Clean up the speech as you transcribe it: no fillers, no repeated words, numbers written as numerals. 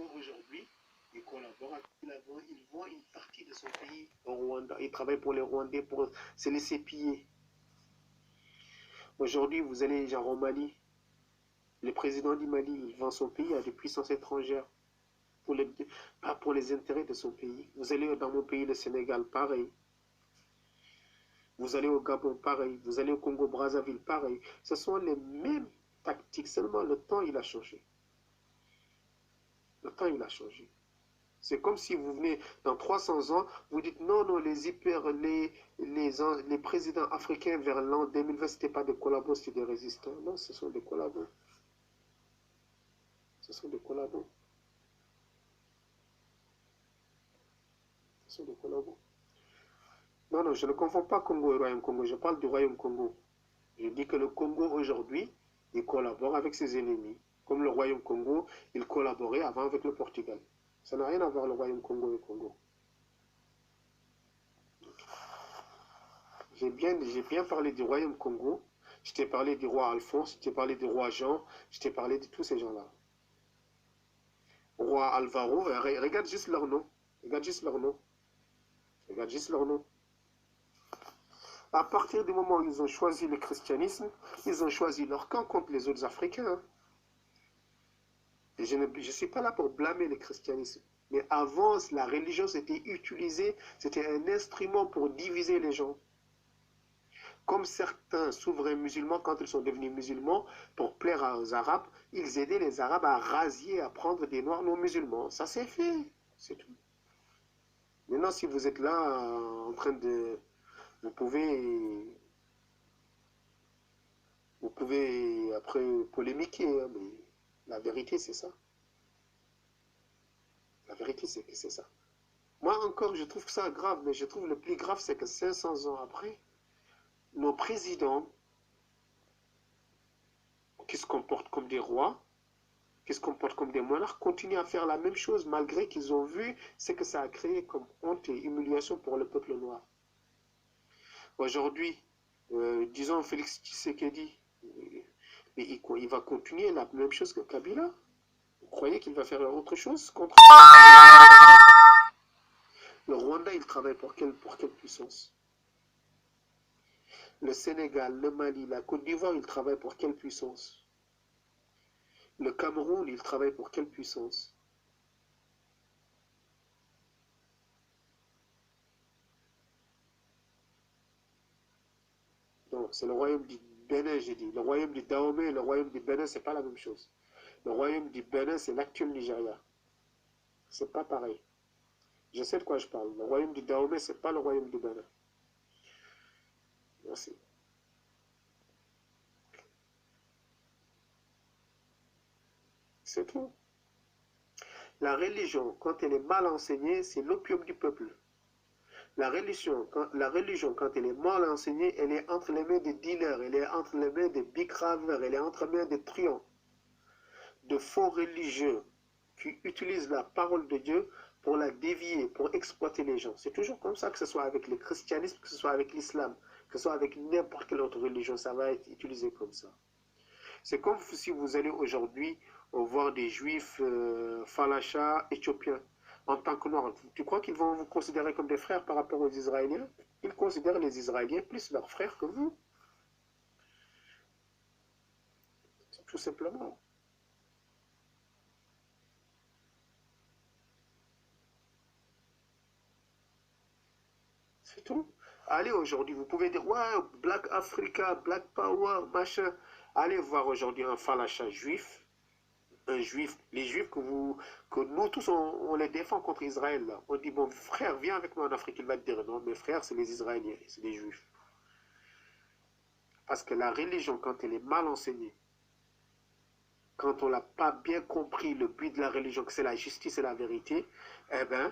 Congo aujourd'hui, il collabore avec l'avant, il vend une partie de son pays au Rwanda. Il travaille pour les Rwandais pour se laisser piller. Aujourd'hui, vous allez genre au Mali. Le président du Mali, il vend son pays à des puissances étrangères pas pour les intérêts de son pays. Vous allez dans mon pays, le Sénégal, pareil. Vous allez au Gabon, pareil. Vous allez au Congo-Brazzaville, pareil. Ce sont les mêmes tactiques, seulement le temps, il a changé. Le temps, il a changé. C'est comme si vous venez dans 300 ans, vous dites non, non, les présidents africains vers l'an 2020, ce n'étaient pas des collabos, c'était des résistants. Non, ce sont des collabos. Ce sont des collabos. Ce sont des collabos. Non, non, je ne confonds pas Congo et Royaume Congo. Je parle du Royaume Congo. Je dis que le Congo aujourd'hui, il collabore avec ses ennemis. Comme le Royaume Congo, il collaborait avant avec le Portugal. Ça n'a rien à voir le Royaume Congo et le Congo. J'ai bien parlé du Royaume Congo. Je t'ai parlé du roi Alphonse, je t'ai parlé du roi Jean, je t'ai parlé de tous ces gens-là. Roi Alvaro, regarde juste leur nom. Regarde juste leur nom. Regarde juste leur nom. À partir du moment où ils ont choisi le christianisme, ils ont choisi leur camp contre les autres Africains. Et je ne suis pas là pour blâmer le christianisme. Mais avant, la religion c'était utilisée, c'était un instrument pour diviser les gens. Comme certains souverains musulmans, quand ils sont devenus musulmans, pour plaire aux Arabes, ils aidaient les Arabes à rasier, à prendre des Noirs non musulmans. Ça s'est fait, c'est tout. Maintenant, si vous êtes là en train de... Vous pouvez après polémiquer, hein, mais la vérité, c'est ça. La vérité, c'est que c'est ça. Moi encore, je trouve ça grave, mais je trouve le plus grave, c'est que 500 ans après, nos présidents, qui se comportent comme des rois, qui se comportent comme des monarques, continuent à faire la même chose malgré qu'ils ont vu ce que ça a créé comme honte et humiliation pour le peuple noir. Aujourd'hui, disons Félix Tshisekedi, il va continuer la même chose que Kabila. Vous croyez qu'il va faire autre chose contre... Le Rwanda, il travaille pour quelle puissance? Le Sénégal, le Mali, la Côte d'Ivoire, ils travaillent pour quelle puissance? Le Cameroun, il travaille pour quelle puissance? Non, c'est le royaume du Bénin, j'ai dit. Le royaume du Dahomey et le royaume du Bénin, c'est pas la même chose. Le royaume du Bénin, c'est l'actuel Nigeria. C'est pas pareil. Je sais de quoi je parle. Le royaume du Dahomey, c'est pas le royaume du Bénin. Merci. C'est tout. La religion, quand elle est mal enseignée, c'est l'opium du peuple. La religion, quand elle est mal enseignée, elle est entre les mains des dealers, elle est entre les mains des bicraveurs, elle est entre les mains des truands, de faux religieux qui utilisent la parole de Dieu pour la dévier, pour exploiter les gens. C'est toujours comme ça, que ce soit avec le christianisme, que ce soit avec l'islam, que ce soit avec n'importe quelle autre religion, ça va être utilisé comme ça. C'est comme si vous allez aujourd'hui voir des juifs falachas éthiopiens en tant que noirs. Tu crois qu'ils vont vous considérer comme des frères par rapport aux Israéliens? Ils considèrent les Israéliens plus leurs frères que vous. Tout simplement. C'est tout. Allez aujourd'hui, vous pouvez dire, ouais, Black Africa, Black Power, machin. Allez voir aujourd'hui un falacha juif, un juif, les juifs que nous tous, on les défend contre Israël. Là. On dit, bon, frère, viens avec moi en Afrique. Il va te dire, non, mes frères, c'est les Israéliens, c'est les juifs. Parce que la religion, quand elle est mal enseignée, quand on n'a pas bien compris le but de la religion, que c'est la justice et la vérité, eh bien,